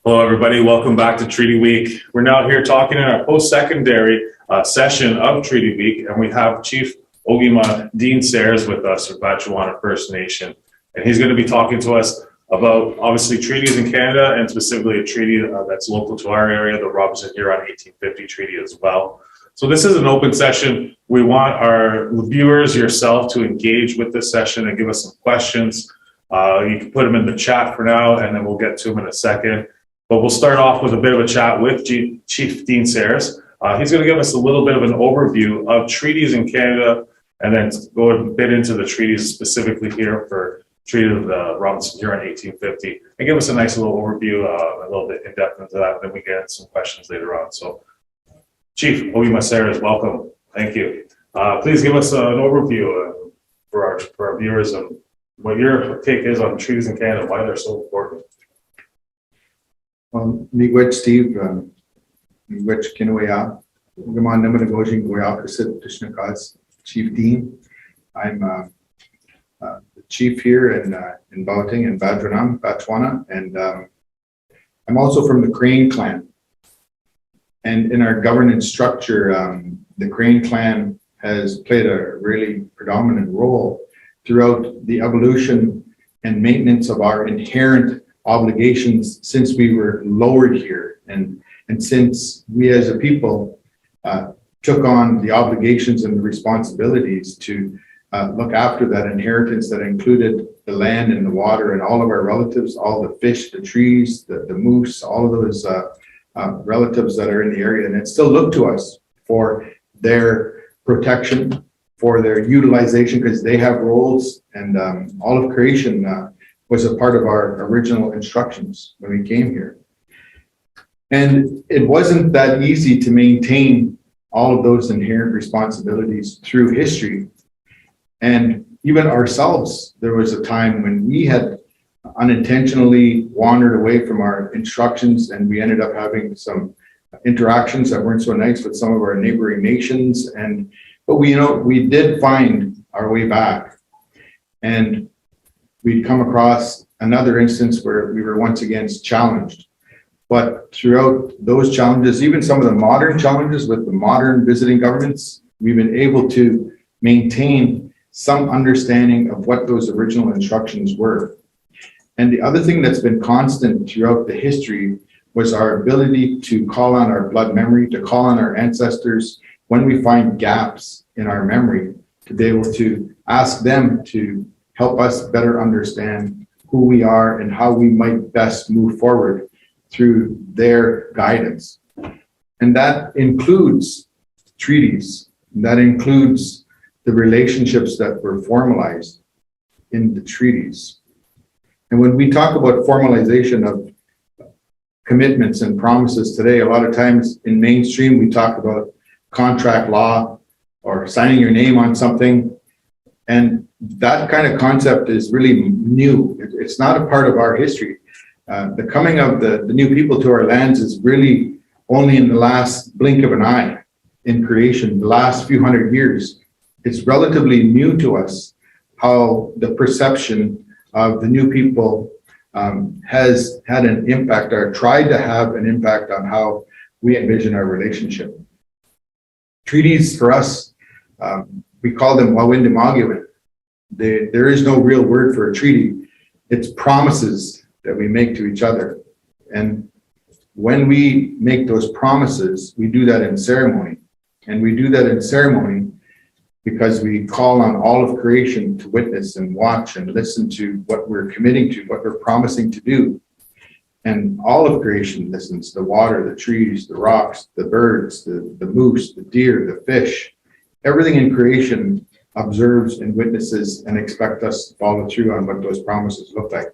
Hello, everybody. Welcome back to Treaty Week. We're now here talking in our post-secondary session of Treaty Week, and we have Chief Ogima Dean Sayers with us from Batchewana First Nation. And he's going to be talking to us about, obviously, treaties in Canada, and specifically a treaty that's local to our area, the Robinson-Huron 1850 Treaty as well. So this is an open session. We want our viewers, yourself, to engage with this session and give us some questions. You can put them in the chat for now, and then we'll get to them in a second. But we'll start off with a bit of a chat with Chief Dean Sayers. He's going to give us a little bit of an overview of treaties in Canada, and then go a bit into the treaties specifically here for Treaty of the Robinson-Huron 1850, and give us a nice little overview, a little bit in depth into that, and then we get into some questions later on. So, Chief Ogima Sayers, welcome. Thank you. Please give us an overview for our viewers of what your take is on treaties in Canada, why they're so important. Miigwech Steve, Miigwech Kinawaya, Ugaman Namanagojing Goyakusit Tishnakaz, Chief Dean. I'm the chief here in Bauting in Batchewana, and I'm also from the Crane clan. And in our governance structure, the Crane clan has played a really predominant role throughout the evolution and maintenance of our inherent obligations since we were lowered here, and since we as a people took on the obligations and the responsibilities to look after that inheritance that included the land and the water and all of our relatives, all the fish, the trees, the moose, all of those relatives that are in the area, and it still looked to us for their protection, for their utilization, because they have roles, and all of creation was a part of our original instructions when we came here. And it wasn't that easy to maintain all of those inherent responsibilities through history. And even ourselves, there was a time when we had unintentionally wandered away from our instructions, and we ended up having some interactions that weren't so nice with some of our neighboring nations. But we did find our way back. And we'd come across another instance where we were once again challenged. But throughout those challenges, even some of the modern challenges with the modern visiting governments, we've been able to maintain some understanding of what those original instructions were. And the other thing that's been constant throughout the history was our ability to call on our blood memory, to call on our ancestors when we find gaps in our memory, to be able to ask them to help us better understand who we are and how we might best move forward through their guidance. And that includes treaties. That includes the relationships that were formalized in the treaties. And when we talk about formalization of commitments and promises today, a lot of times in mainstream, we talk about contract law or signing your name on something. And that kind of concept is really new. It's not a part of our history. The coming of the new people to our lands is really only in the last blink of an eye in creation, the last few hundred years. It's relatively new to us how the perception of the new people has had an impact, or tried to have an impact on how we envision our relationship. Treaties for us, we call them Wawindimagiwin. There is no real word for a treaty. It's promises that we make to each other. And when we make those promises, we do that in ceremony. And we do that in ceremony because we call on all of creation to witness and watch and listen to what we're committing to, what we're promising to do. And all of creation listens: the water, the trees, the rocks, the birds, the moose, the deer, the fish. Everything in creation observes and witnesses and expect us to follow through on what those promises look like.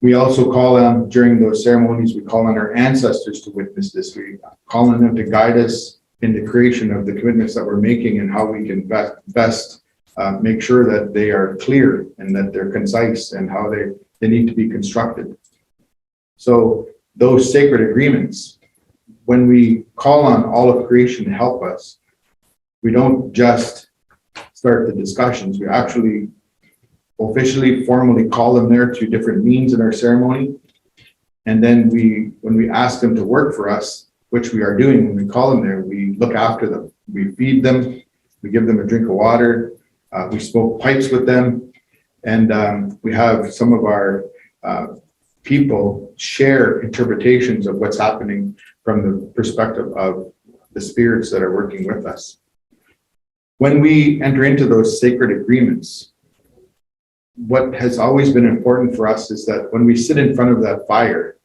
We also call on, during those ceremonies, we call on our ancestors to witness this. We call on them to guide us in the creation of the commitments that we're making and how we can best make sure that they are clear and that they're concise and how they need to be constructed. So those sacred agreements, when we call on all of creation to help us, we don't just start the discussions. We actually officially, formally call them there through different means in our ceremony. And then when we ask them to work for us, which we are doing when we call them there, we look after them. We feed them, we give them a drink of water, we smoke pipes with them, and we have some of our people share interpretations of what's happening from the perspective of the spirits that are working with us. When we enter into those sacred agreements, what has always been important for us is that when we sit in front of that fire,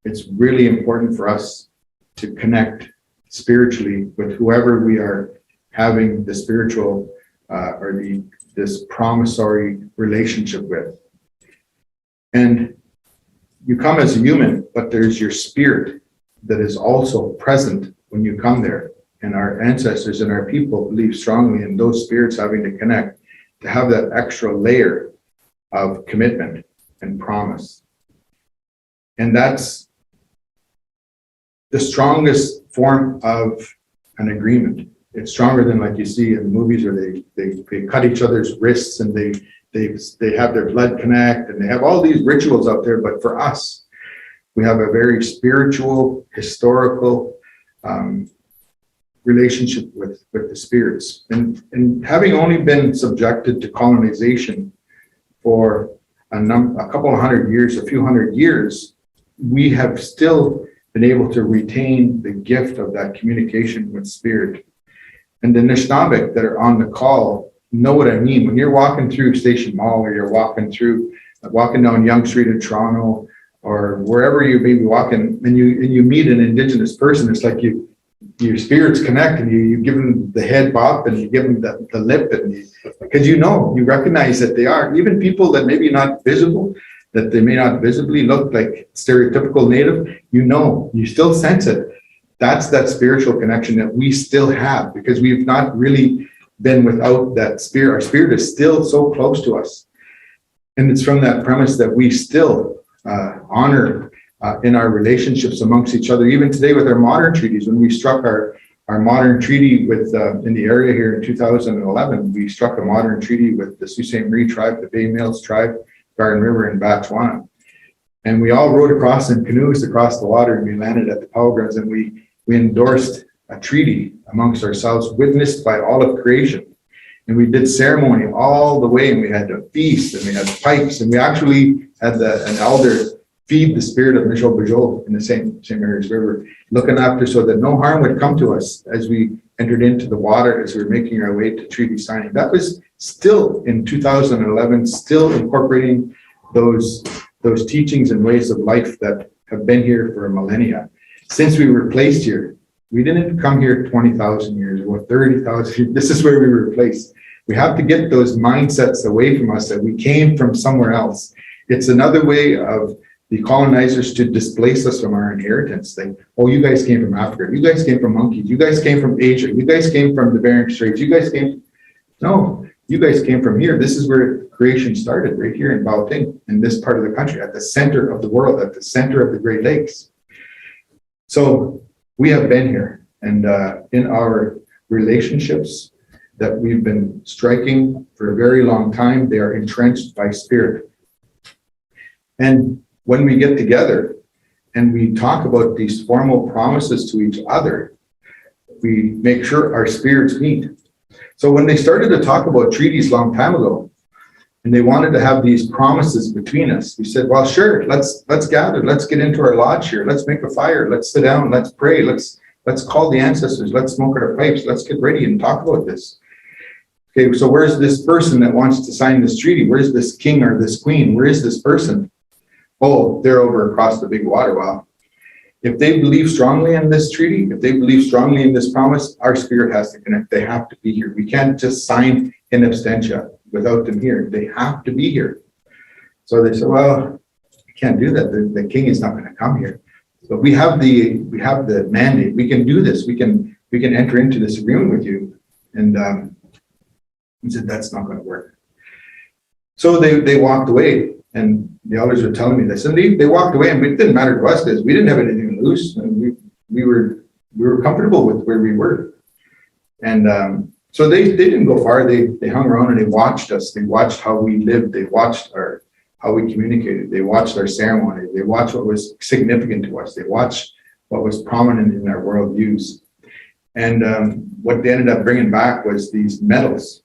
it's really important for us to connect spiritually with whoever we are having the spiritual or this promissory relationship with. And you come as a human, but there's your spirit that is also present when you come there. And our ancestors and our people believe strongly in those spirits having to connect, to have that extra layer of commitment and promise. And that's the strongest form of an agreement. It's stronger than like you see in movies where they cut each other's wrists and they have their blood connect and they have all these rituals out there. But for us, we have a very spiritual, historical relationship with the spirits. And having only been subjected to colonization for a couple of hundred years, a few hundred years, we have still been able to retain the gift of that communication with spirit. And the Anishinaabeg that are on the call know what I mean. When you're walking through Station Mall or you're walking down Yonge Street in Toronto or wherever you may be walking and you meet an Indigenous person, it's like your spirits connect and you give them the head bop and you give them the lip because you recognize that they are, even people that maybe not visible, that they may not visibly look like stereotypical native, you still sense it. That's that spiritual connection that we still have because we've not really been without that spirit. Our spirit is still so close to us. And it's from that premise that we still honor in our relationships amongst each other. Even today with our modern treaties, when we struck our modern treaty with in the area here in 2011, we struck a modern treaty with the Sault Ste. Marie tribe, the Bay Mills tribe, Garden River in Batchewana. And we all rode across in canoes across the water and we landed at the Powell Grounds and we endorsed a treaty amongst ourselves, witnessed by all of creation. And we did ceremony all the way and we had a feast and we had pipes and we actually had an elder feed the spirit of Michel Bugeaud in the St. Mary's River, looking after so that no harm would come to us as we entered into the water, as we were making our way to treaty signing. That was still in 2011, still incorporating those teachings and ways of life that have been here for millennia. Since we were placed here, we didn't come here 20,000 years or 30,000 years. This is where we were placed. We have to get those mindsets away from us that we came from somewhere else. It's another way of the colonizers to displace us from our inheritance. Oh, you guys came from Africa. You guys came from monkeys. You guys came from Asia. You guys came from the Bering Straits. No, you guys came from here. This is where creation started, right here in Baoting, in this part of the country, at the center of the world, at the center of the Great Lakes. So we have been here, and in our relationships that we've been striking for a very long time, they are entrenched by spirit. And when we get together and we talk about these formal promises to each other, we make sure our spirits meet. So when they started to talk about treaties a long time ago, and they wanted to have these promises between us, we said, well, sure, let's gather, let's get into our lodge here, let's make a fire, let's sit down, let's pray, let's call the ancestors, let's smoke our pipes, let's get ready and talk about this. Okay, so where's this person that wants to sign this treaty? Where's this king or this queen? Where is this person? Oh, they're over across the big water. Well, if they believe strongly in this treaty, if they believe strongly in this promise, our spirit has to connect. They have to be here. We can't just sign in absentia without them here. They have to be here. So they said, well, we can't do that. The king is not going to come here. But we have the mandate. We can do this. We can enter into this agreement with you. And he said, that's not going to work. So they walked away. And the elders were telling me this, and they walked away, and it didn't matter to us because we didn't have anything to lose, and we were comfortable with where we were. And so they didn't go far. They hung around and they watched us. They watched how we lived. They watched how how we communicated. They watched our ceremony. They watched what was significant to us. They watched what was prominent in our worldviews. And what they ended up bringing back was these medals.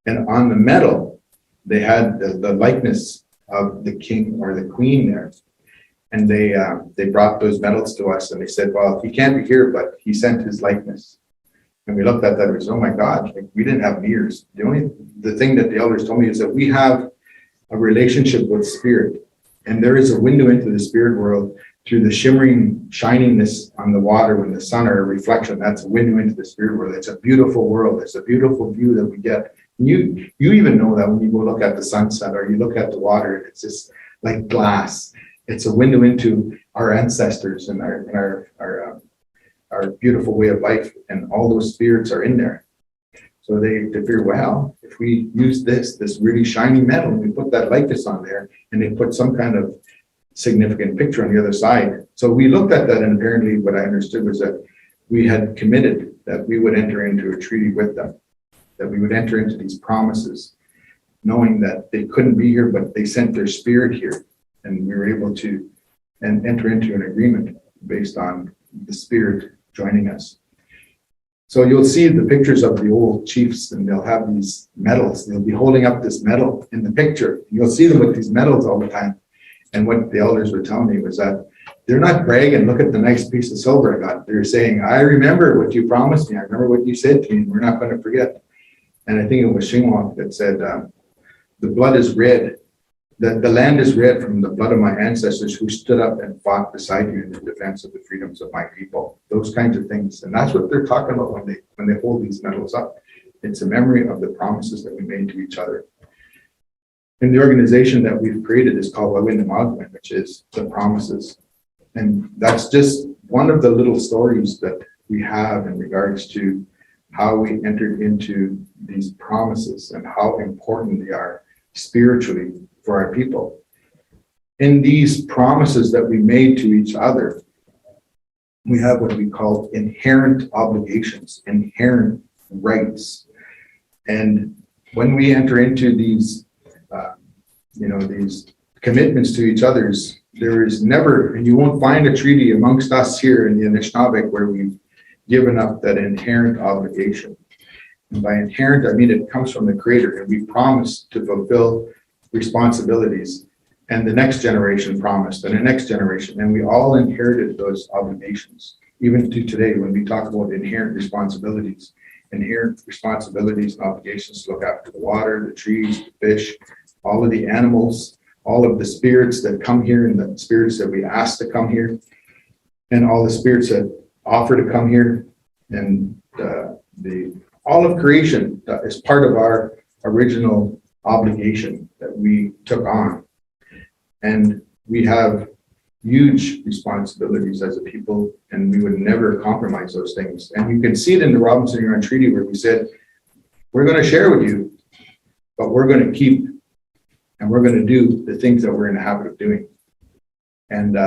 And on the medal, they had the likeness of the king or the queen there. And they brought those medals to us and they said, well, he can't be here, but he sent his likeness. And we looked at that and we said, oh my God, like, we didn't have mirrors. The thing that the elders told me is that we have a relationship with spirit. And there is a window into the spirit world through the shimmering shininess on the water when the sun or a reflection. That's a window into the spirit world. It's a beautiful world. It's a beautiful view that we get. You even know that when you go look at the sunset or you look at the water, it's just like glass. It's a window into our ancestors and our beautiful way of life, and all those spirits are in there. So they figure, well, if we use this really shiny metal, and we put that likeness on there, and they put some kind of significant picture on the other side. So we looked at that, and apparently what I understood was that we had committed that we would enter into a treaty with them, that we would enter into these promises, knowing that they couldn't be here, but they sent their spirit here, and we were able to enter into an agreement based on the spirit joining us. So you'll see the pictures of the old chiefs, and they'll have these medals. They'll be holding up this medal in the picture. You'll see them with these medals all the time. And what the elders were telling me was that they're not bragging, look at the nice piece of silver I got. They're saying, I remember what you promised me. I remember what you said to me. We're not going to forget. And I think it was Xinguang that said, the blood is red. The land is red from the blood of my ancestors who stood up and fought beside you in the defense of the freedoms of my people. Those kinds of things. And that's what they're talking about when they hold these medals up. It's a memory of the promises that we made to each other. And the organization that we've created is called Wawinamagwin, which is the promises. And that's just one of the little stories that we have in regards to how we entered into these promises and how important they are spiritually for our people. In these promises that we made to each other, we have what we call inherent obligations, inherent rights. And when we enter into these these commitments to each other's, there is never, and you won't find a treaty amongst us here in the Anishinaabe where we've given up that inherent obligation. And by inherent, I mean it comes from the Creator, and we promised to fulfill responsibilities, and the next generation promised, and the next generation, and we all inherited those obligations. Even to today, when we talk about inherent responsibilities and obligations to look after the water, the trees, the fish, all of the animals, all of the spirits that come here, and the spirits that we ask to come here, and all the spirits that offer to come here, and all of creation is part of our original obligation that we took on. And we have huge responsibilities as a people, and we would never compromise those things. And you can see it in the Robinson Huron Treaty, where we said, we're going to share with you, but we're going to keep, and we're going to do the things that we're in the habit of doing. And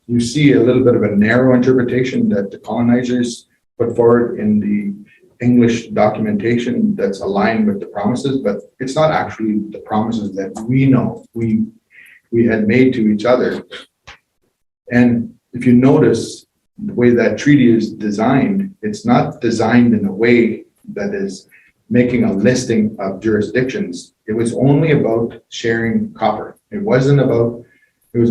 you see a little bit of a narrow interpretation that the colonizers put forward in the English documentation that's aligned with the promises, but it's not actually the promises that we know we had made to each other. And if you notice the way that treaty is designed, it's not designed in a way that is making a listing of jurisdictions. It was only about sharing copper. It was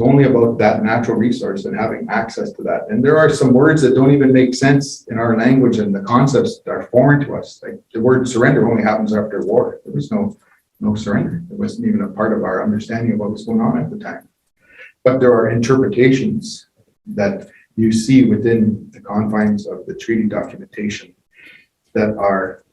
only about that natural resource and having access to that. And there are some words that don't even make sense in our language, and the concepts that are foreign to us. Like the word surrender only happens after war. There was no surrender. It wasn't even a part of our understanding of what was going on at the time. But there are interpretations that you see within the confines of the treaty documentation that are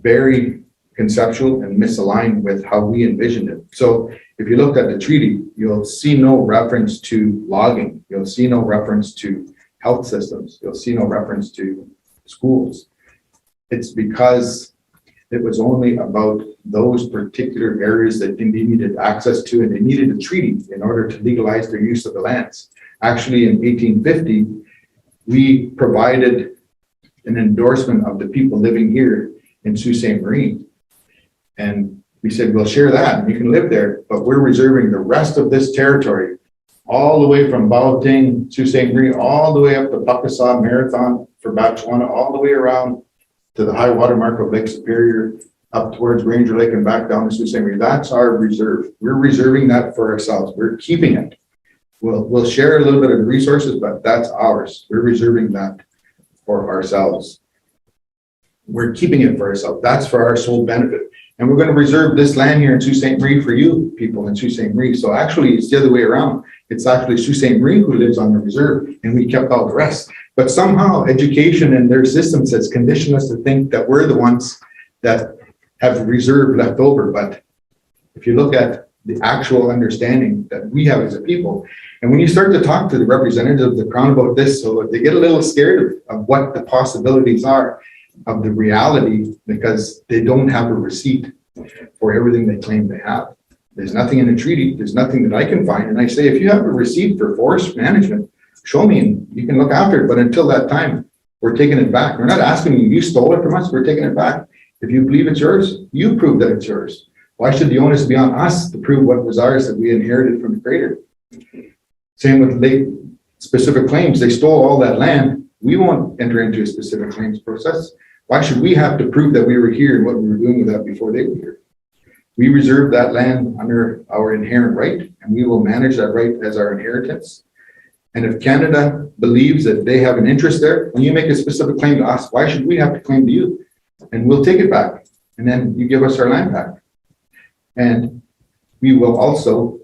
very conceptual and misaligned with how we envisioned it. So if you looked at the treaty, you'll see no reference to logging. You'll see no reference to health systems. You'll see no reference to schools. It's because it was only about those particular areas that they needed access to, and they needed a treaty in order to legalize their use of the lands. Actually, in 1850, we provided an endorsement of the people living here in Sault Ste. Marie. And we said, we'll share that and you can live there, but we're reserving the rest of this territory all the way from Baoting, Sault Ste. Marie, all the way up to Buckasaw Marathon for Batchewana, all the way around to the high water mark of Lake Superior, up towards Ranger Lake and back down to Sault Ste. Marie. That's our reserve. We're reserving that for ourselves. We're keeping it. We'll share a little bit of the resources, but that's ours. We're reserving that for ourselves. We're keeping it for ourselves. That's for our sole benefit. And we're going to reserve this land here in Sault Ste. Marie for you people in Sault Ste. Marie. So actually it's the other way around. It's actually Sault Ste. Marie who lives on the reserve and we kept all the rest. But somehow education and their systems has conditioned us to think that we're the ones that have reserve left over. But if you look at the actual understanding that we have as a people, and when you start to talk to the representatives of the Crown about this, so they get a little scared of what the possibilities are of the reality because they don't have a receipt for everything they claim they have. There's nothing in the treaty. There's nothing that I can find. And I say, if you have a receipt for forest management, show me and you can look after it. But until that time, we're taking it back. We're not asking you, you stole it from us. We're taking it back. If you believe it's yours, you prove that it's yours. Why should the onus be on us to prove what was ours that we inherited from the creator? Same with late specific claims. They stole all that land. We won't enter into a specific claims process. Why should we have to prove that we were here and what we were doing with that before they were here? We reserve that land under our inherent right, and we will manage that right as our inheritance. And if Canada believes that they have an interest there, when you make a specific claim to us, why should we have to claim to you? And we'll take it back, and then you give us our land back. And we will also,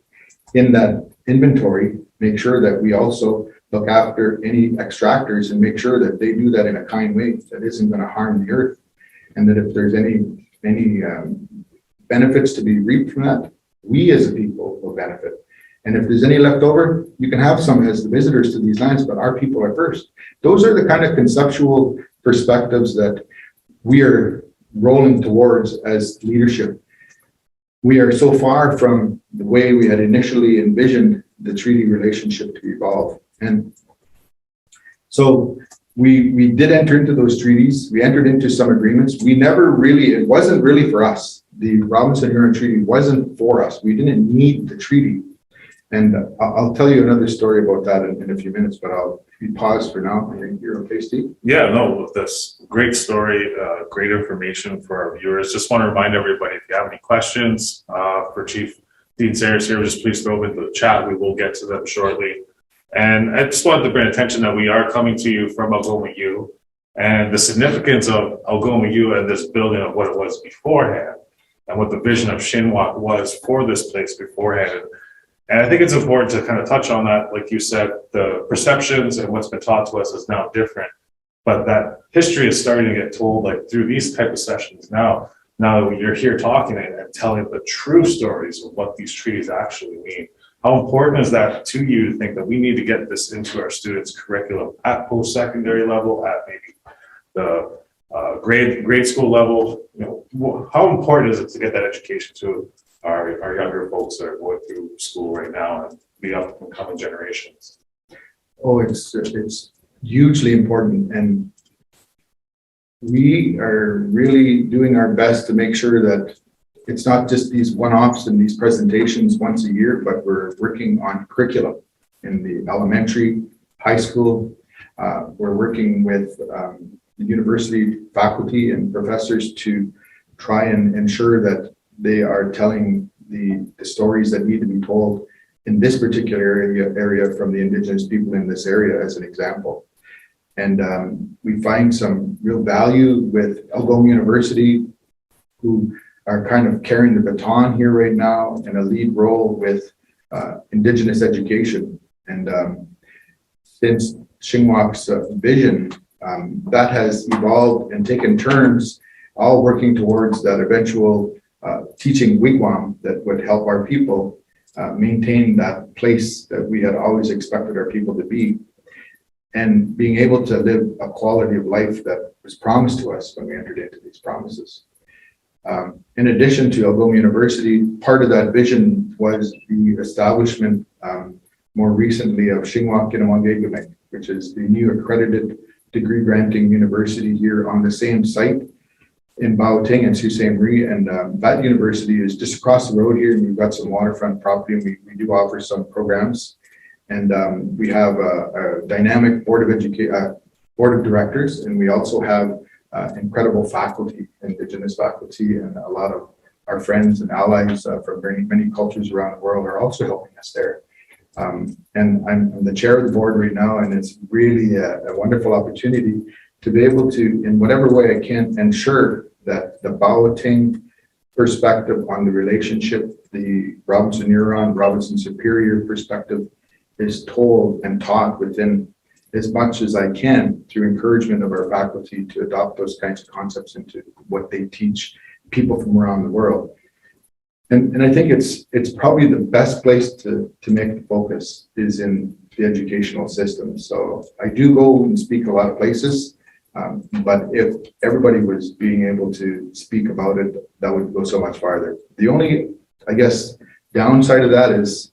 in that inventory, make sure that we also look after any extractors and make sure that they do that in a kind way that isn't going to harm the earth. And that if there's any benefits to be reaped from that, we as a people will benefit. And if there's any left over, you can have some as the visitors to these lands, but our people are first. Those are the kind of conceptual perspectives that we are rolling towards as leadership. We are so far from the way we had initially envisioned the treaty relationship to evolve. And so we did enter into those treaties. We entered into some agreements. We never really, it wasn't really for us. The Robinson-Huron Treaty wasn't for us. We didn't need the treaty. And I'll tell you another story about that in a few minutes, but I'll pause for now. I think you're okay, Steve? Yeah, no, that's great story, great information for our viewers. Just want to remind everybody, if you have any questions for Chief Dean Sayers here, just please throw them into the chat. We will get to them shortly. And I just wanted to bring attention that we are coming to you from Algoma U, and the significance of Algoma U and this building of what it was beforehand and what the vision of Shinwalk was for this place beforehand. And I think it's important to kind of touch on that. Like you said, the perceptions and what's been taught to us is now different, but that history is starting to get told like through these type of sessions now that you're here talking and telling the true stories of what these treaties actually mean. How important is that to you to think that we need to get this into our students' curriculum at post-secondary level, at maybe the grade school level? You know, how important is it to get that education to our younger folks that are going through school right now and the up and coming generations? Oh, it's hugely important, and we are really doing our best to make sure that it's not just these one-offs and these presentations once a year, but we're working on curriculum in the elementary, high school. We're working with the university faculty and professors to try and ensure that they are telling the stories that need to be told in this particular area from the Indigenous people in this area as an example. And we find some real value with Algoma University, who are kind of carrying the baton here right now in a lead role with Indigenous education. And since Shinwalk's vision, that has evolved and taken turns, all working towards that eventual teaching wigwam that would help our people maintain that place that we had always expected our people to be, and being able to live a quality of life that was promised to us when we entered into these promises. In addition to Algoma University, part of that vision was the establishment more recently of Shinwak Kinawangegumik, which is the new accredited degree granting university here on the same site in Baoting and Sault Ste. Marie, and that university is just across the road here, and we've got some waterfront property, and we do offer some programs. And we have a dynamic board of directors, and we also have incredible faculty, Indigenous faculty, and a lot of our friends and allies from many cultures around the world are also helping us there. And I'm the chair of the board right now, and it's really a wonderful opportunity to be able to, in whatever way I can, ensure that the Baoting perspective on the relationship, the Robinson Huron, Robinson Superior perspective is told and taught within as much as I can through encouragement of our faculty to adopt those kinds of concepts into what they teach people from around the world. And I think it's probably the best place to make the focus is in the educational system. So I do go and speak a lot of places, but if everybody was being able to speak about it, that would go so much farther. The only, I guess, downside of that is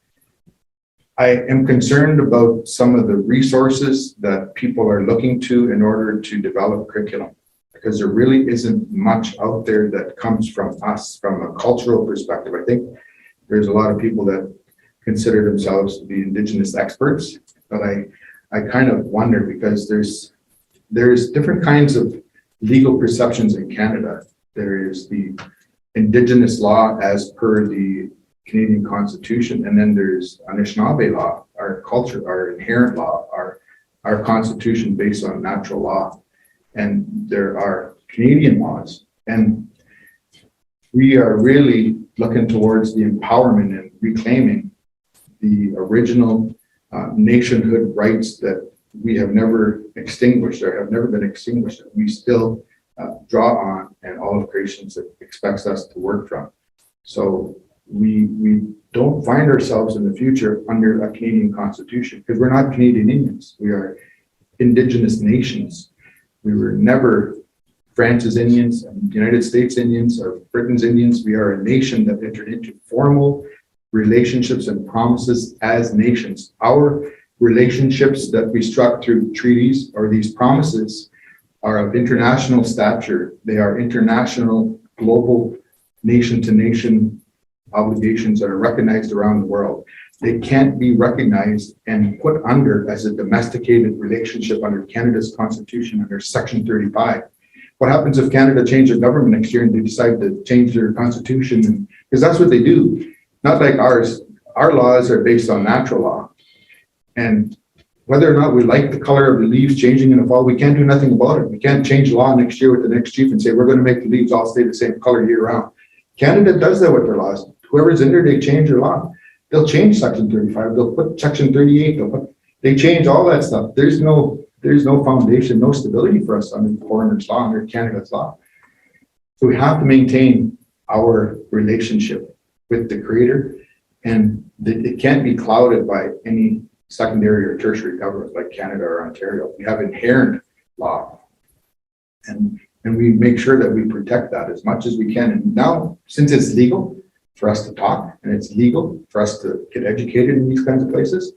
I am concerned about some of the resources that people are looking to in order to develop curriculum, because there really isn't much out there that comes from us from a cultural perspective. I think there's a lot of people that consider themselves to be Indigenous experts, but I kind of wonder because there's different kinds of legal perceptions in Canada. There is the Indigenous law as per the Canadian Constitution, and then there's Anishinaabe law, our culture, our inherent law, our Constitution based on natural law. And there are Canadian laws, and we are really looking towards the empowerment and reclaiming the original nationhood rights that we have never extinguished or have never been extinguished. We still draw on, and all of creation expects us to work from. So we don't find ourselves in the future under a Canadian Constitution because we're not Canadian Indians. We are Indigenous nations. We were never France's Indians, and United States Indians, or Britain's Indians. We are a nation that entered into formal relationships and promises as nations. Our relationships that we struck through treaties or these promises are of international stature. They are international, global, nation-to-nation obligations that are recognized around the world. They can't be recognized and put under as a domesticated relationship under Canada's Constitution under Section 35. What happens if Canada changes their government next year and they decide to change their constitution? Because that's what they do. Not like ours. Our laws are based on natural law. And whether or not we like the color of the leaves changing in the fall, we can't do nothing about it. We can't change law next year with the next chief and say, we're going to make the leaves all stay the same color year round. Canada does that with their laws. Whoever's in there, they change their law. They'll change Section 35. They'll put Section 38. They change all that stuff. There's no foundation, no stability for us under the foreigner's law, under Canada's law. So we have to maintain our relationship with the Creator, and it can't be clouded by any secondary or tertiary government like Canada or Ontario. We have inherent law, and we make sure that we protect that as much as we can. And now, since it's legal for us to talk, and it's legal for us to get educated in these kinds of places,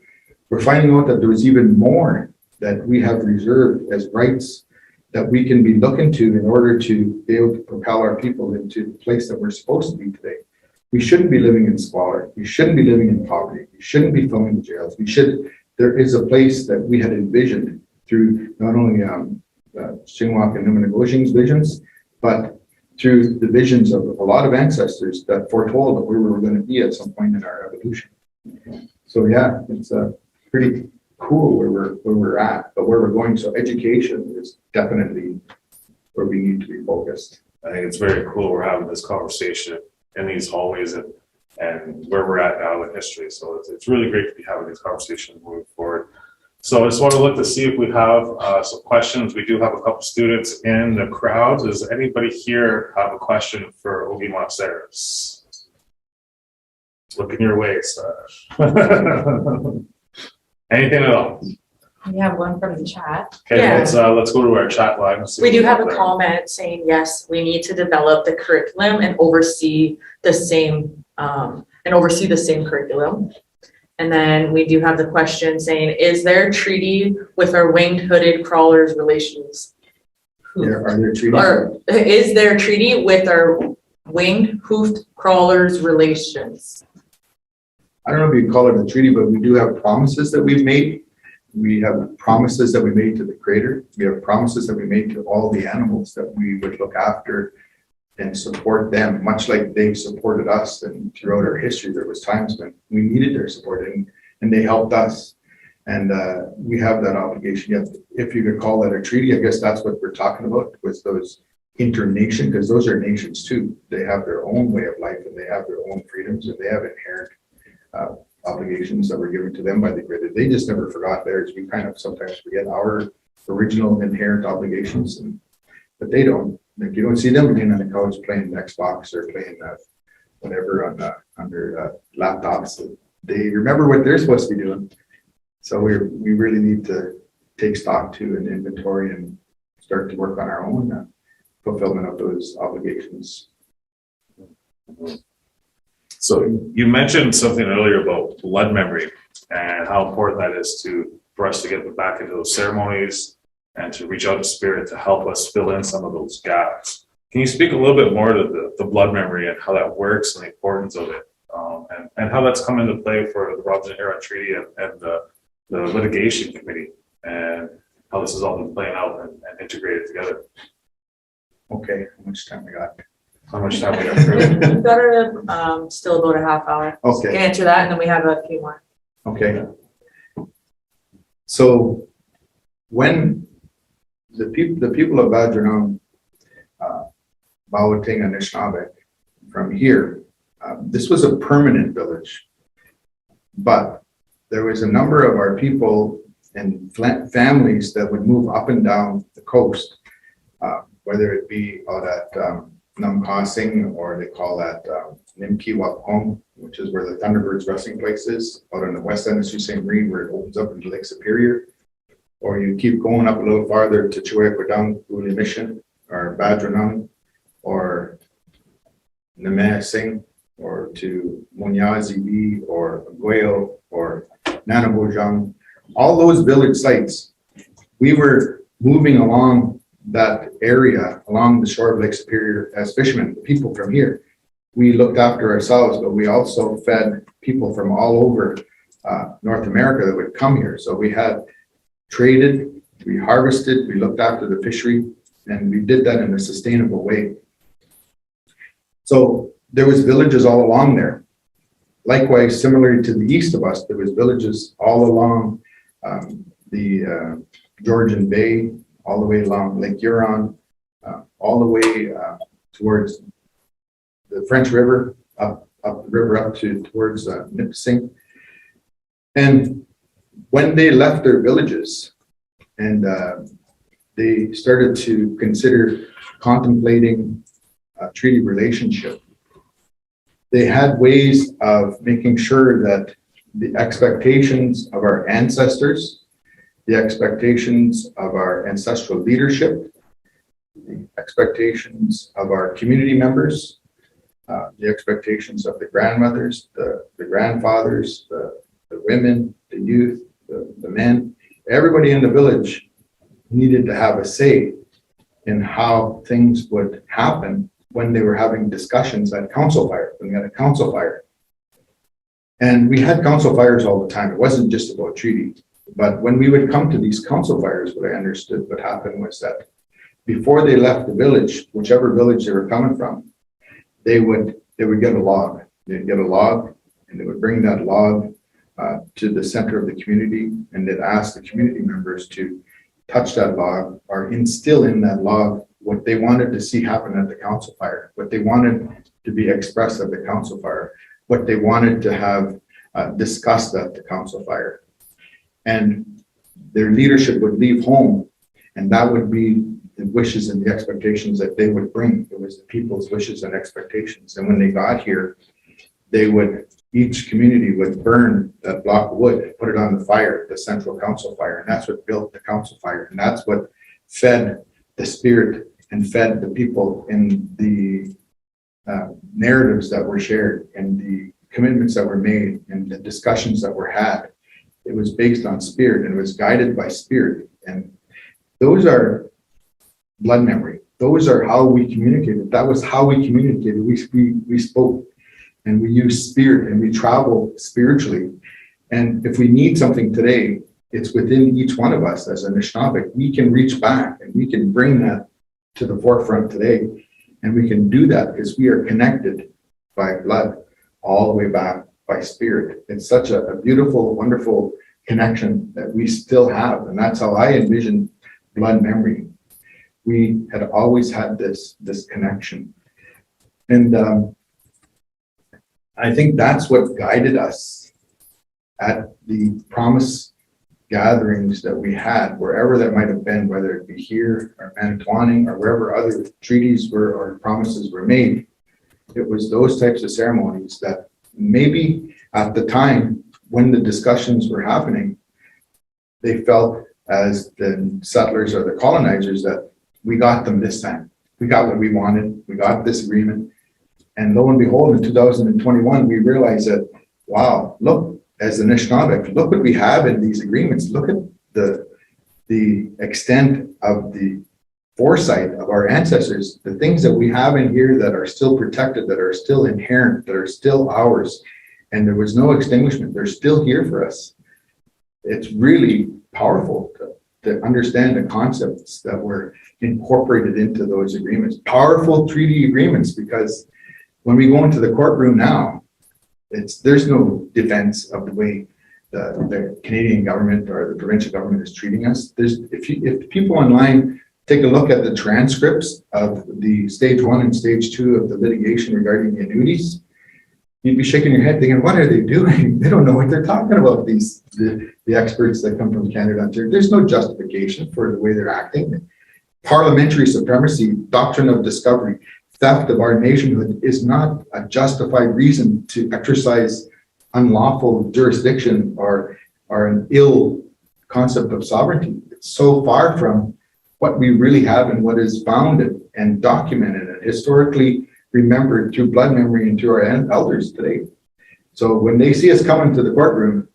we're finding out that there was even more that we have reserved as rights that we can be looking to in order to be able to propel our people into the place that we're supposed to be today. We shouldn't be living in squalor. We shouldn't be living in poverty. We shouldn't be filling the jails. There is a place that we had envisioned through not only Shingwak and Nunamagojing's visions, but through the visions of a lot of ancestors that foretold that where we were going to be at some point in our evolution. So yeah, it's pretty cool where we're at, but where we're going. So education is definitely where we need to be focused. I think it's very cool we're having this conversation in these hallways and where we're at now in history. So it's really great to be having these conversations moving forward. So I just want to look to see if we have some questions. We do have a couple students in the crowd. Does anybody here have a question for Ogima Sayers? Looking your way, Stash. Anything at all? We have one from the chat. Okay, Yeah. let's go to our chat line. And see We what do have a there. comment saying, yes, we need to develop the curriculum and oversee the same curriculum. And then we do have the question saying, is there a treaty with our winged hooded crawlers relations? Are there treaties? Or is there a treaty with our winged hoofed crawlers relations? I don't know if you call it a treaty, but we do have promises that we've made. We have promises that we made to the Creator. We have promises that we made to all the animals that we would look after and support them, much like they've supported us. And throughout our history, there was times when we needed their support and they helped us. And we have that obligation. If you could call that a treaty, I guess that's what we're talking about with those internation, because those are nations too. They have their own way of life and they have their own freedoms and they have inherent obligations that were given to them by the Creator. They just never forgot theirs. We kind of sometimes forget our original inherent obligations, but they don't. Like, you don't see them being on the couch playing Xbox or playing whatever on their laptops. They remember what they're supposed to be doing. So we really need to take stock to an inventory and start to work on our own fulfillment of those obligations. So you mentioned something earlier about blood memory and how important that is for us to get back into those ceremonies and to reach out to Spirit to help us fill in some of those gaps. Can you speak a little bit more to the blood memory and how that works and the importance of it, and how that's come into play for the Robinson Huron Treaty and the litigation committee, and how this has all been playing out and integrated together? Okay, how much time we got? How much time we got? We've got still about a half hour. Okay. Can answer that, and then we have a few more. Okay. So when the people of Badgerong, Bawating and Anishinaabe from here, this was a permanent village, but there was a number of our people and families that would move up and down the coast, whether it be out at Numcasing, or they call that Nimkiwapong, which is where the Thunderbirds resting place is, out on the west end of Sault Ste. Marie, where it opens up into Lake Superior. Or you keep going up a little farther to Chihuahua, Uli Mission, or Badranung, or Nemesing, or to Munyazibi, or Aguayo, or Nanabojang. All those village sites, we were moving along that area, along the shore of Lake Superior as fishermen, the people from here. We looked after ourselves, but we also fed people from all over North America that would come here. So we had traded, we harvested, we looked after the fishery, and we did that in a sustainable way. So there was villages all along there. Likewise, similarly to the east of us, there was villages all along the Georgian Bay, all the way along Lake Huron, all the way towards the French River, up the river up towards Nipissing. And when they left their villages and they started to consider contemplating a treaty relationship, they had ways of making sure that the expectations of our ancestors, the expectations of our ancestral leadership, the expectations of our community members, the expectations of the grandmothers, the grandfathers, the women, the youth, the men, everybody in the village needed to have a say in how things would happen when they were having discussions at council fire, when we had a council fire. And we had council fires all the time. It wasn't just about treaty. But when we would come to these council fires, what I understood what happened was that before they left the village, whichever village they were coming from, they would get a log. They'd get a log, and they would bring that log to the center of the community, and they'd ask the community members to touch that log or instill in that log what they wanted to see happen at the council fire, what they wanted to be expressed at the council fire, what they wanted to have discussed at the council fire. And their leadership would leave home, and that would be the wishes and the expectations that they would bring. It was the people's wishes and expectations. And when they got here, each community would burn that block of wood, put it on the fire, the central council fire, and that's what built the council fire. And that's what fed the spirit and fed the people in the narratives that were shared and the commitments that were made and the discussions that were had. It was based on spirit and it was guided by spirit. And those are blood memory. Those are how we communicated. That was how we communicated. We spoke and we use spirit and we travel spiritually. And if we need something today, it's within each one of us as a Anishinaabe. We can reach back and we can bring that to the forefront today. And we can do that because we are connected by blood all the way back by spirit. It's such a beautiful, wonderful connection that we still have. And that's how I envision blood memory. We had always had this connection. And I think that's what guided us at the promise gatherings that we had, wherever that might have been, whether it be here or Manitowoc or wherever other treaties were or promises were made. It was those types of ceremonies that maybe at the time when the discussions were happening, they felt as the settlers or the colonizers that we got them this time. We got what we wanted. We got this agreement. And lo and behold, in 2021, we realized that, wow, look, as the Anishinaabe, look what we have in these agreements. Look at the extent of the foresight of our ancestors, the things that we have in here that are still protected, that are still inherent, that are still ours. And there was no extinguishment. They're still here for us. It's really powerful to understand the concepts that were incorporated into those agreements. Powerful treaty agreements, because when we go into the courtroom now, there's no defense of the way the Canadian government or the provincial government is treating us. If people online take a look at the transcripts of the stage 1 and stage 2 of the litigation regarding the annuities, you'd be shaking your head thinking, what are they doing? They don't know what they're talking about, the experts that come from Canada. There's no justification for the way they're acting. Parliamentary supremacy, doctrine of discovery, theft of our nationhood is not a justified reason to exercise unlawful jurisdiction or an ill concept of sovereignty. It's so far from what we really have and what is founded and documented and historically remembered through blood memory and through our elders today. So when they see us coming to the courtroom,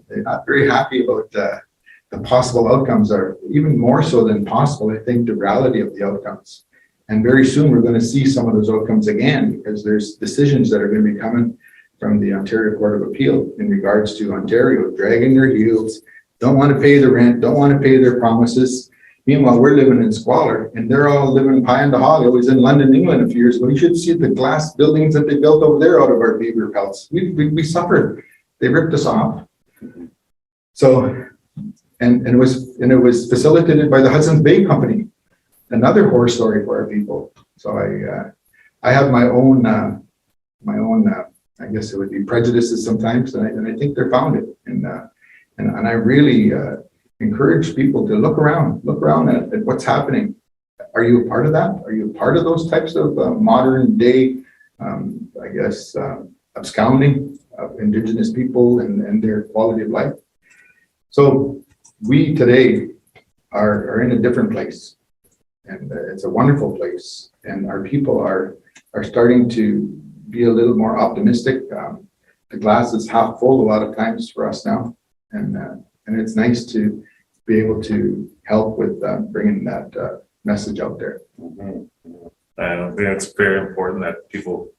they're not very happy about the possible outcomes, are even more so than possible, I think, the reality of the outcomes. And very soon we're going to see some of those outcomes again, because there's decisions that are going to be coming from the Ontario Court of Appeal in regards to Ontario dragging their heels, don't want to pay the rent, don't want to pay their promises. Meanwhile, we're living in squalor and they're all living pie in the hog. I was in London, England a few years ago. You should see the glass buildings that they built over there out of our beaver pelts. We suffered. They ripped us off. So, and it was facilitated by the Hudson's Bay Company. Another horror story for our people. So I have my own I guess it would be prejudices sometimes, and I think they're founded. And I really encourage people to look around at what's happening. Are you a part of that? Are you a part of those types of modern day, I guess, absconding of Indigenous people and their quality of life? So we today are in a different place. And it's a wonderful place, and our people are starting to be a little more optimistic. The glass is half full a lot of times for us now, and it's nice to be able to help with bringing that message out there. And I think it's very important that people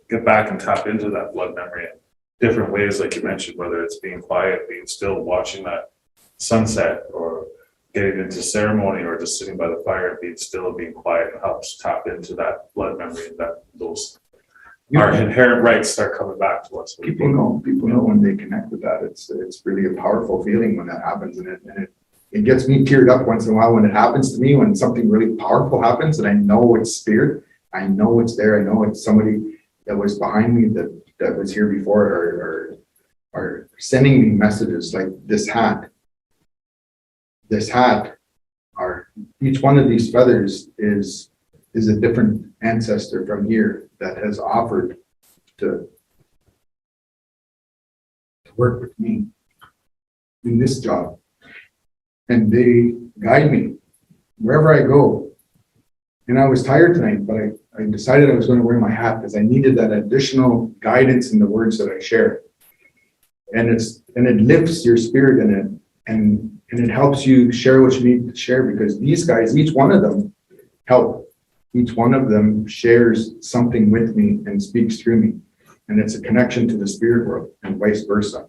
get back and tap into that blood memory in different ways, like you mentioned, whether it's being quiet, being still, watching that sunset, or getting into ceremony, or just sitting by the fire and being still and being quiet helps tap into that blood memory, and that those our inherent rights start coming back to us. People know when they connect with that. It's really a powerful feeling when that happens, and it gets me teared up once in a while when it happens to me, when something really powerful happens and I know it's spirit, I know it's there, I know it's somebody that was behind me that was here before, or sending me messages like this hat, each one of these feathers is a different ancestor from here that has offered to work with me in this job. And they guide me wherever I go. And I was tired tonight, but I decided I was going to wear my hat because I needed that additional guidance in the words that I share. And it lifts your spirit in it, and it helps you share what you need to share, because these guys, each one of them, help. Each one of them shares something with me and speaks through me. And it's a connection to the spirit world and vice versa.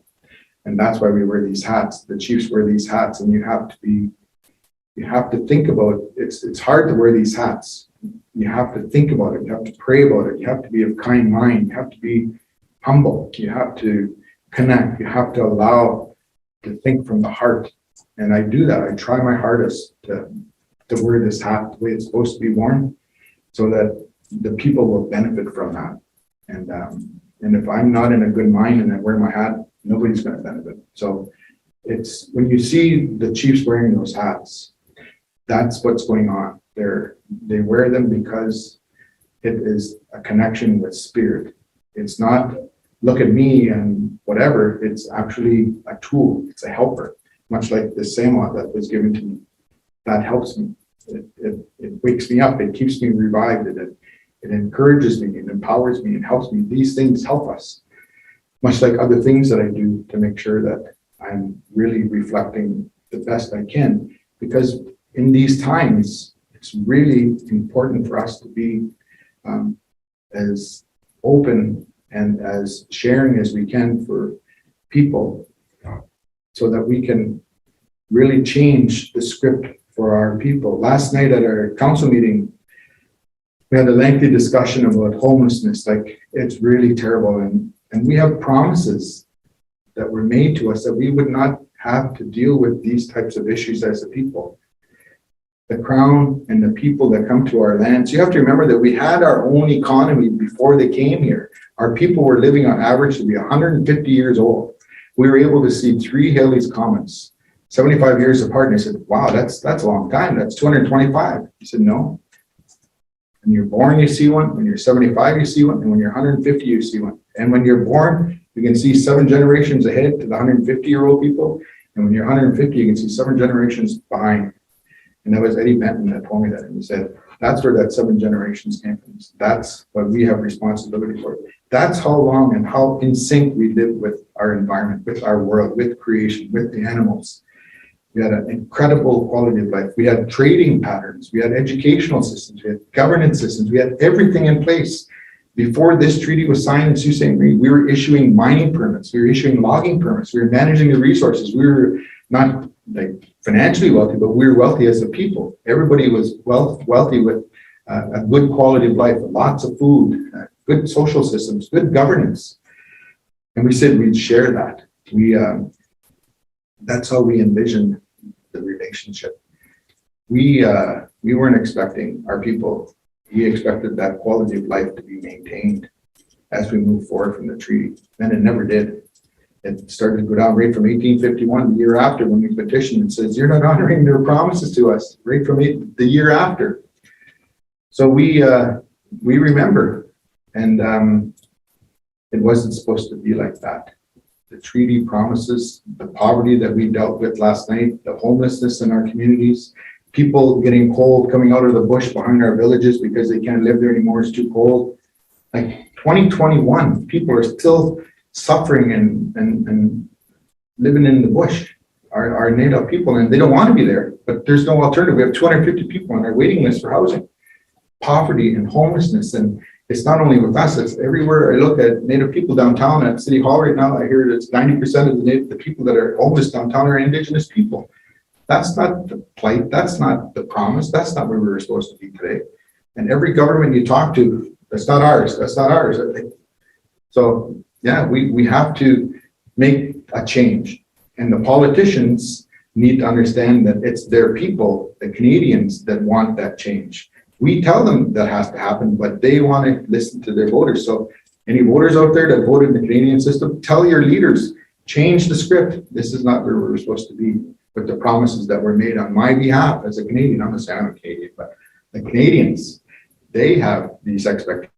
And that's why we wear these hats. The chiefs wear these hats, and you have to think about it's hard to wear these hats. You have to think about it. You have to pray about it. You have to be of kind mind. You have to be humble. You have to connect. You have to allow to think from the heart. And I do that. I try my hardest to wear this hat the way it's supposed to be worn, so that the people will benefit from that. And if I'm not in a good mind and I wear my hat, nobody's going to benefit. So it's when you see the chiefs wearing those hats, that's what's going on. They wear them because it is a connection with spirit. It's not look at me and whatever. It's actually a tool. It's a helper, much like the Selah that was given to me. That helps me. It wakes me up. It keeps me revived. It encourages me. It empowers me. It helps me. These things help us, much like other things that I do to make sure that I'm really reflecting the best I can. Because in these times, it's really important for us to be as open and as sharing as we can for people, so that we can really change the script for our people. Last night at our council meeting, we had a lengthy discussion about homelessness. Like, it's really terrible. And we have promises that were made to us that we would not have to deal with these types of issues as a people. The Crown and the people that come to our lands, you have to remember that we had our own economy before they came here. Our people were living on average to be 150 years old. We were able to see 3 Halley's Comets, 75 years apart. And I said, wow, that's a long time. That's 225. He said, no. When you're born, you see one. When you're 75, you see one. And when you're 150, you see one. And when you're born, you can see 7 generations ahead to the 150-year-old people. And when you're 150, you can see 7 generations behind. And that was Eddie Benton that told me that. And he said, that's where that 7 generations came from. That's what we have responsibility for. That's how long and how in sync we live with our environment, with our world, with creation, with the animals. We had an incredible quality of life. We had trading patterns. We had educational systems. We had governance systems. We had everything in place. Before this treaty was signed in Sault Ste. Marie, we were issuing mining permits. We were issuing logging permits. We were managing the resources. We were not like financially wealthy, but we were wealthy as a people. Everybody was wealthy with a good quality of life, lots of food, good social systems, good governance. And we said we'd share that. That's how we envisioned the relationship. We weren't expecting our people. We expected that quality of life to be maintained as we move forward from the treaty, and it never did. It started to go down right from 1851, the year after, when we petitioned and says, you're not honoring their promises to us, right from the year after. So we remember, and it wasn't supposed to be like that. The treaty promises, the poverty that we dealt with last night, the homelessness in our communities, people getting cold, coming out of the bush behind our villages because they can't live there anymore, it's too cold. Like 2021, people are still suffering and living in the bush, our native people, and they don't want to be there, but there's no alternative. We have 250 people on our waiting list for housing. Poverty and homelessness, and it's not only with us, it's everywhere. I look at Native people downtown at City Hall right now, I hear that 90% of the people that are homeless downtown are Indigenous people. That's not the plight, that's not the promise, that's not where we were supposed to be today. And every government you talk to, that's not ours, that's not ours. I think. So yeah, we have to make a change. And the politicians need to understand that it's their people, the Canadians, that want that change. We tell them that has to happen, but they want to listen to their voters. So any voters out there that voted in the Canadian system, tell your leaders, change the script. This is not where we're supposed to be. But the promises that were made on my behalf as a Canadian, I'm not saying I'm a Canadian, but the Canadians, they have these expectations.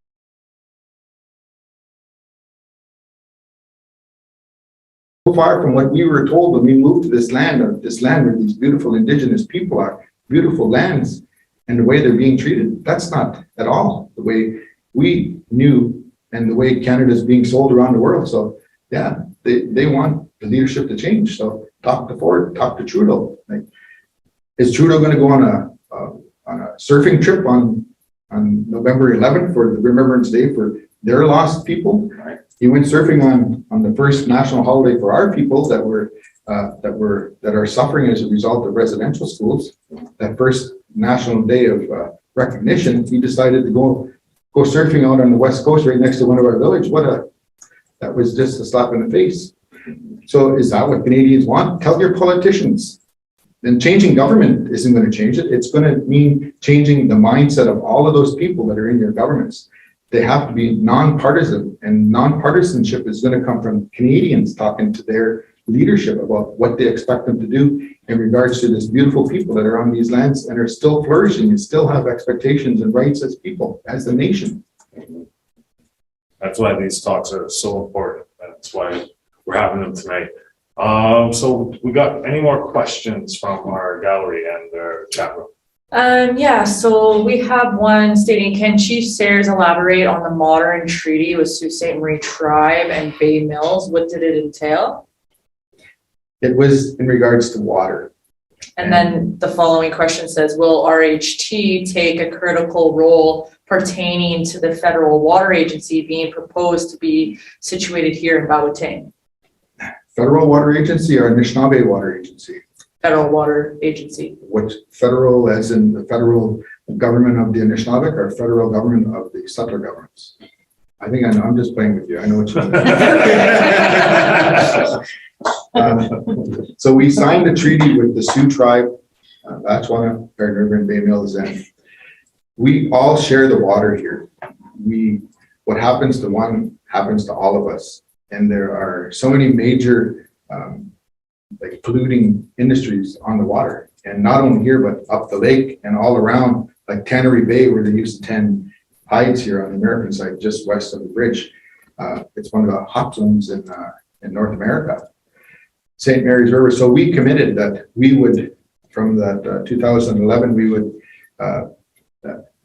So far from what we were told when we moved to this land where these beautiful Indigenous people are, beautiful lands, and the way they're being treated, that's not at all the way we knew and the way Canada is being sold around the world. So yeah, they want the leadership to change. So talk to Ford, talk to Trudeau. Like, is Trudeau going to go on on a surfing trip on November 11th for the Remembrance Day for their lost people. Right. He went surfing on the first national holiday for our people that are suffering as a result of residential schools. That first national day of recognition, he decided to go surfing out on the west coast right next to one of our villages. That was just a slap in the face. So is that what Canadians want? Tell your politicians. Then changing government isn't going to change it. It's going to mean changing the mindset of all of those people that are in your governments. They have to be nonpartisan, and nonpartisanship is going to come from Canadians talking to their leadership about what they expect them to do in regards to this beautiful people that are on these lands and are still flourishing and still have expectations and rights as people, as a nation. That's why these talks are so important. That's why we're having them tonight. So we got any more questions from our gallery and our chat room? Yeah, so we have one stating, can Chief Sayers elaborate on the modern treaty with Sault Ste. Marie Tribe and Bay Mills? What did it entail? It was in regards to water. And then the following question says, will RHT take a critical role pertaining to the federal water agency being proposed to be situated here in Bawitang? Federal Water Agency or Anishinaabe Water Agency? Federal Water Agency. What federal, as in the federal government of the Anishinaabe or federal government of the settler governments? I think I know. I'm just playing with you. I know what you mean. So we signed a treaty with the Sioux Tribe, Batchewana, Garden River, and Bay Mills, and we all share the water here. What happens to one happens to all of us, and there are so many major like polluting industries on the water, and not only here but up the lake and all around, like Tannery Bay, where they used to tend hides here on the American side, just west of the bridge. It's one of the hot zones in North America. St. Mary's River. So we committed that we would, from that 2011, we would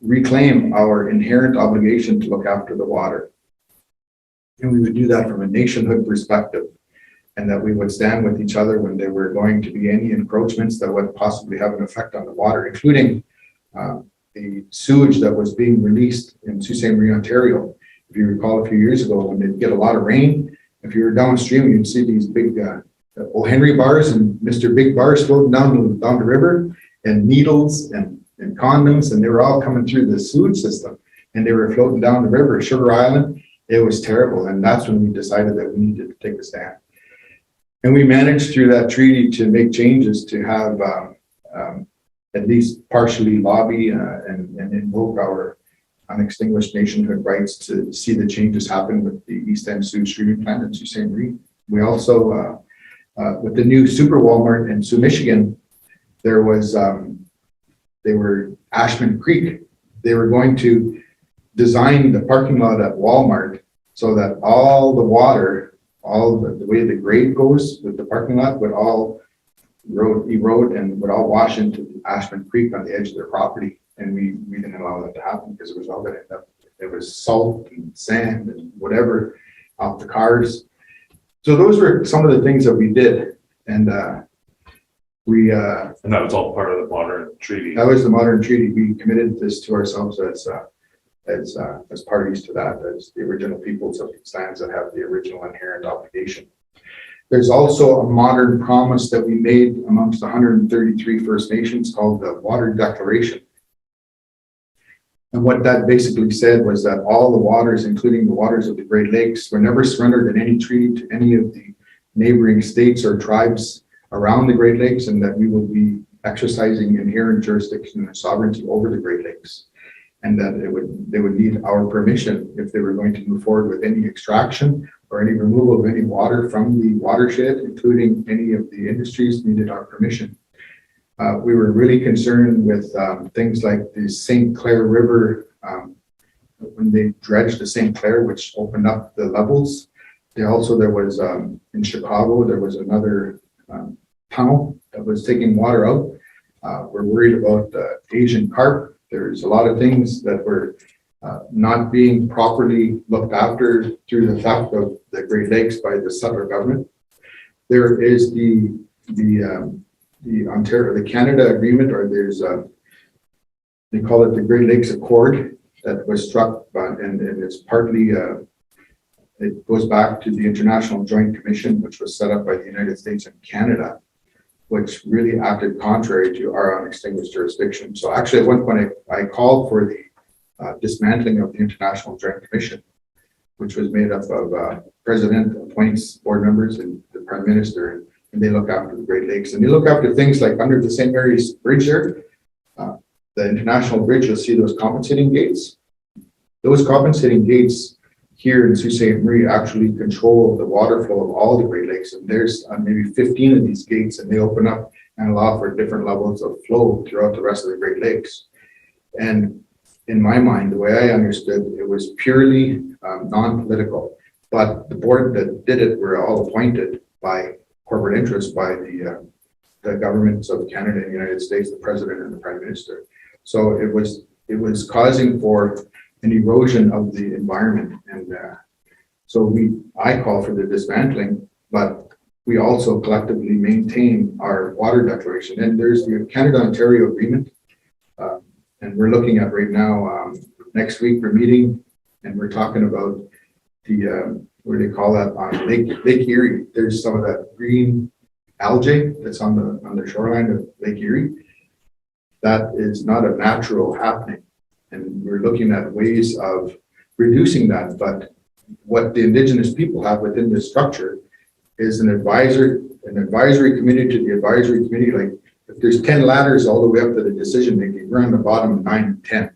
reclaim our inherent obligation to look after the water. And we would do that from a nationhood perspective, and that we would stand with each other when there were going to be any encroachments that would possibly have an effect on the water, including the sewage that was being released in Sault Ste. Marie, Ontario. If you recall a few years ago, when they'd get a lot of rain, if you were downstream, you'd see these big O. Henry bars and Mr. Big bars floating down the river, and needles and condoms, and they were all coming through the sewage system, and they were floating down the river, Sugar Island. It was terrible, and that's when we decided that we needed to take a stand. And we managed through that treaty to make changes to have at least partially lobby and invoke our unextinguished nationhood rights to see the changes happen with the East End Sewage Treatment Plant in Sault Ste. Marie. We also, with the new Super Walmart in Sioux, Michigan, there was, they were Ashman Creek. They were going to design the parking lot at Walmart so that all the water, all the way the grade goes with the parking lot would all erode and would all wash into Ashman Creek on the edge of their property. And we didn't allow that to happen because it was all going to end up, it was salt and sand and whatever off the cars. So those were some of the things that we did. And and that was all part of the modern treaty. that was the modern treaty. We committed this to ourselves as parties to that, as the original peoples of these lands that have the original inherent obligation. There's also a modern promise that we made amongst 133 First Nations called the Water Declaration. And what that basically said was that all the waters, including the waters of the Great Lakes, were never surrendered in any treaty to any of the neighboring states or tribes around the Great Lakes, and that we will be exercising inherent jurisdiction and sovereignty over the Great Lakes. And that they would need our permission if they were going to move forward with any extraction or any removal of any water from the watershed, including any of the industries, needed our permission. We were really concerned with things like the St. Clair River, when they dredged the St. Clair, which opened up the levels. There was, in Chicago, there was another tunnel that was taking water out. We're worried about Asian carp. There's a lot of things that were not being properly looked after through the theft of the Great Lakes by the settler government. There is the Ontario, the Canada agreement, or there's they call it the Great Lakes Accord that was struck, and it's partly, it goes back to the International Joint Commission, which was set up by the United States and Canada, which really acted contrary to our unextinguished jurisdiction. So actually at one point I called for the dismantling of the International Joint Commission, which was made up of president appoints board members and the prime minister, and they look after the Great Lakes. And they look after things like under the St. Mary's Bridge there, the International Bridge, you'll see those compensating gates. Those compensating gates here in Sault Ste. Marie actually control the water flow of all the Great Lakes. And there's maybe 15 of these gates, and they open up and allow for different levels of flow throughout the rest of the Great Lakes. And in my mind, the way I understood, it was purely non-political. But the board that did it were all appointed by corporate interests by the governments of Canada and the United States, the president and the prime minister. So it was causing for an erosion of the environment, and so I call for the dismantling, but we also collectively maintain our water declaration. And there's the Canada-Ontario agreement, and we're looking at right now. Next week we're meeting, and we're talking about the what do they call that on Lake Erie? There's some of that green algae that's on the shoreline of Lake Erie. That is not a natural happening. And we're looking at ways of reducing that. But what the Indigenous people have within this structure is an advisory committee to the advisory committee. Like if there's 10 ladders all the way up to the decision making, we're on the bottom 9 and 10,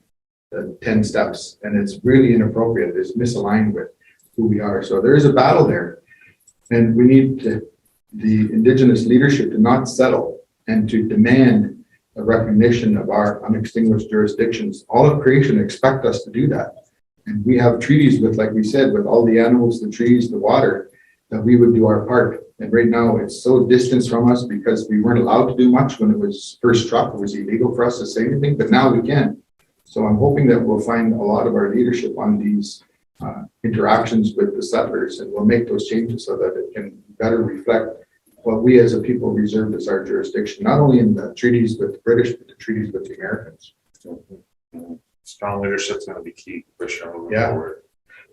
the 10 steps. And it's really inappropriate. It's misaligned with who we are. So there is a battle there. And we need the Indigenous leadership to not settle and to demand a recognition of our unextinguished jurisdictions. All of creation expect us to do that. And we have treaties with, like we said, with all the animals, the trees, the water, that we would do our part. And right now it's so distant from us because we weren't allowed to do much when it was first struck. It was illegal for us to say anything, but now we can. So I'm hoping that we'll find a lot of our leadership on these interactions with the settlers, and we'll make those changes so that it can better reflect what we as a people reserved as our jurisdiction, not only in the treaties with the British, but the treaties with the Americans. Strong leadership is going to be key for sure moving Yeah. forward.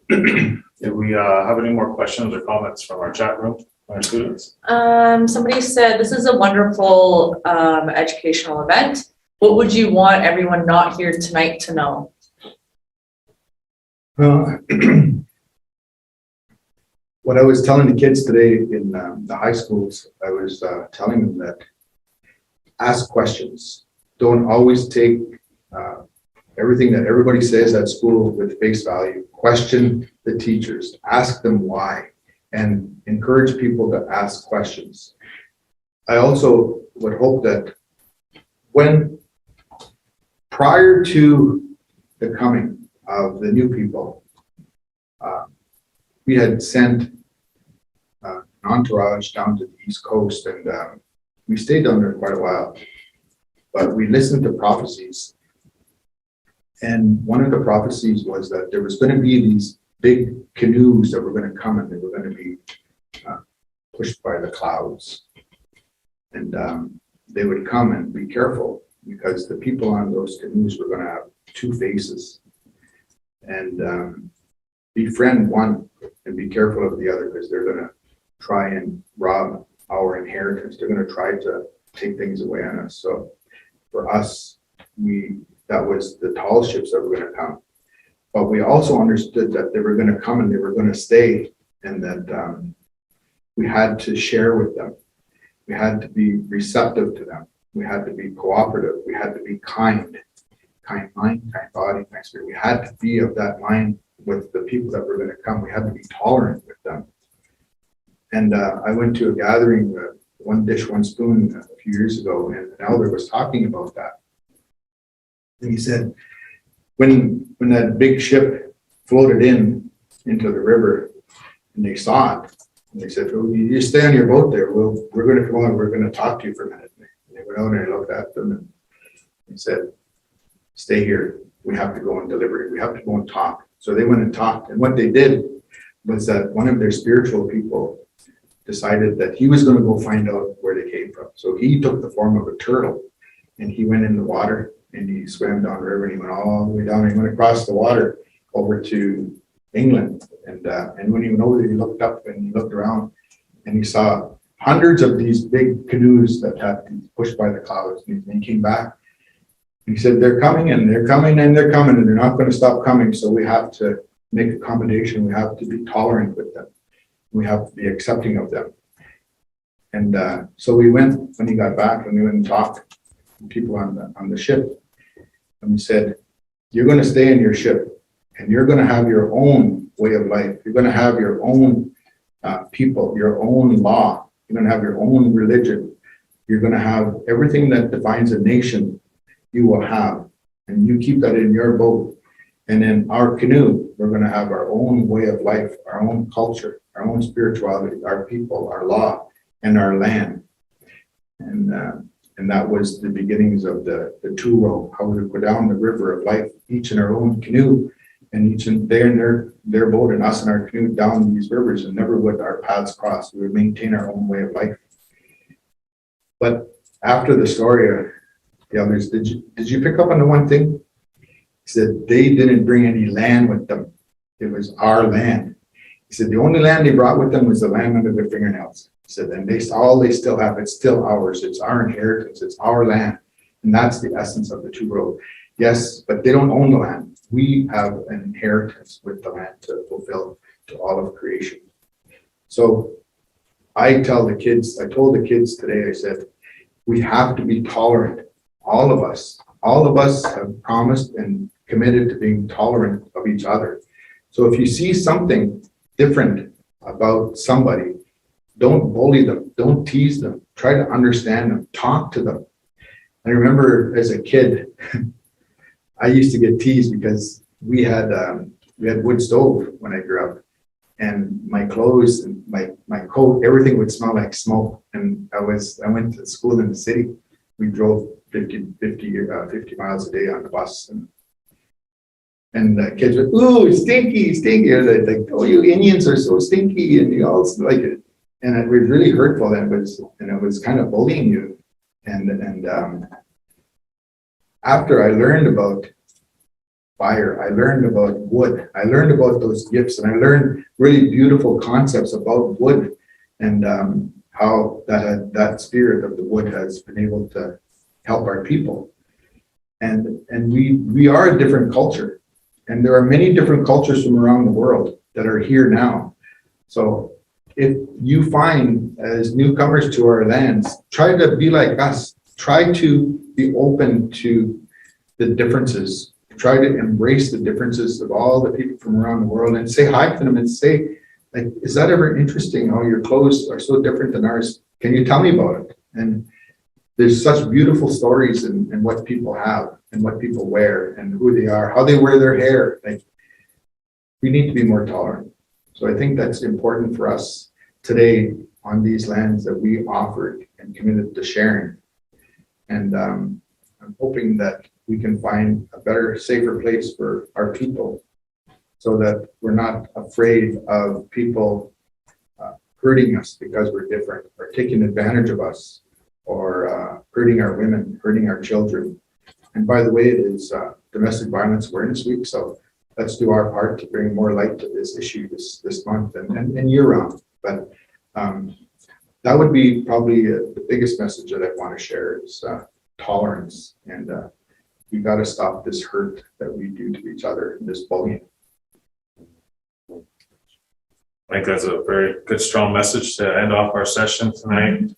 Did we have any more questions or comments from our chat room, our students? Somebody said, this is a wonderful educational event. What would you want everyone not here tonight to know? Well, what I was telling the kids today in the high schools, I was telling them that ask questions. Don't always take everything that everybody says at school with face value. Question the teachers, ask them why, and encourage people to ask questions. I also would hope that prior to the coming of the new people, we had sent an entourage down to the East Coast, and we stayed down there quite a while, but we listened to prophecies. And one of the prophecies was that there was going to be these big canoes that were going to come, and they were going to be pushed by the clouds. And they would come, and be careful, because the people on those canoes were going to have two faces. And befriend one and be careful of the other, because they're going to try and rob our inheritance. They're going to try to take things away on us. So for us, that was the tall ships that were going to come. But we also understood that they were going to come and they were going to stay, and that we had to share with them. We had to be receptive to them. We had to be cooperative. We had to be kind mind, kind body, kind spirit. We had to be of that mind with the people that were going to come. We had to be tolerant with them. And I went to a gathering, One Dish, One Spoon, a few years ago, and an elder was talking about that. And he said, when that big ship floated into the river, and they saw it, and they said, "Oh, you stay on your boat there. We're going to come on. We're going to talk to you for a minute." And they went out and I looked at them, and he said, "Stay here. We have to go and deliberate. We have to go and talk." So they went and talked. And what they did was that one of their spiritual people decided that he was going to go find out where they came from. So he took the form of a turtle, and he went in the water and he swam down the river and he went all the way down and he went across the water over to England. And when he went over there, he looked up and he looked around and he saw hundreds of these big canoes that had been pushed by the clouds. And he came back and he said, they're coming and they're coming and they're coming and they're not going to stop coming. So we have to make accommodation. We have to be tolerant with them. We have to be accepting of them. And so we went, when he got back, and we went and talked to people on the ship. And we said, you're going to stay in your ship and you're going to have your own way of life. You're going to have your own people, your own law. You're going to have your own religion. You're going to have everything that defines a nation you will have. And you keep that in your boat. And in our canoe, we're going to have our own way of life, our own culture, our own spirituality, our people, our law, and our land. And that was the beginnings of the two-row, how we would go down the river of life, each in our own canoe, and each in their boat and us in our canoe down these rivers, and never would our paths cross. We would maintain our own way of life. But after the story, the others, did you pick up on the one thing? He said they didn't bring any land with them. It was our land. He said the only land they brought with them was the land under their fingernails. He said, and they still have, it's still ours. It's our inheritance. It's our land. And that's the essence of the two-road. Yes, but they don't own the land. We have an inheritance with the land to fulfill to all of creation. So I told the kids today, I said, we have to be tolerant. All of us have promised and committed to being tolerant of each other. So if you see something different about somebody, don't bully them, don't tease them, try to understand them, talk to them. I remember as a kid, I used to get teased because we had wood stove when I grew up, and my clothes and my coat, everything would smell like smoke. And I went to school in the city. We drove 50 miles a day on the bus, and the kids would, ooh, stinky. And they'd like, oh, you Indians are so stinky, and you all like it. And it was really hurtful. And it was kind of bullying you. And after I learned about fire, I learned about wood, I learned about those gifts, and I learned really beautiful concepts about wood, and how that spirit of the wood has been able to help our people. And we are a different culture, and there are many different cultures from around the world that are here now. So if you find as newcomers to our lands, try to be like us, try to be open to the differences, try to embrace the differences of all the people from around the world, and say hi to them and say, like, is that ever interesting how your clothes are so different than ours? Can you tell me about it? And there's such beautiful stories in what people have and what people wear and who they are, how they wear their hair. Like, we need to be more tolerant. So I think that's important for us today on these lands that we offered and committed to sharing. And I'm hoping that we can find a better, safer place for our people, so that we're not afraid of people hurting us because we're different, or taking advantage of us, or hurting our women, hurting our children. And by the way, it is Domestic Violence Awareness Week, so let's do our part to bring more light to this issue this month and year round. But that would be probably the biggest message that I want to share is tolerance, and we got to stop this hurt that we do to each other, this bullying. I think that's a very good, strong message to end off our session tonight.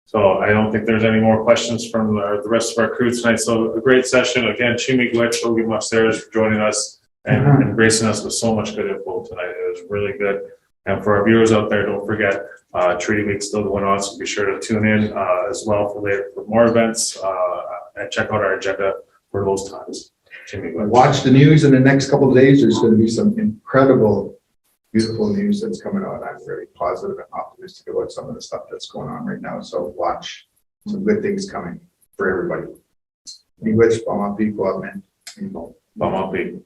So I don't think there's any more questions from the rest of our crew tonight. So a great session. Again, Chimig Glitch, Ogie Musteras for joining us and gracing us with so much good info tonight. It was really good. And for our viewers out there, don't forget, Treaty Week still going on, so be sure to tune in as well for more events and check out our agenda for those times. Watch the news in the next couple of days. There's going to be some incredible, beautiful news that's coming out. I'm very positive and optimistic about some of the stuff that's going on right now. So watch, some good things coming for everybody. Miigwech, Pamapi, Kuabmen. Pamapi.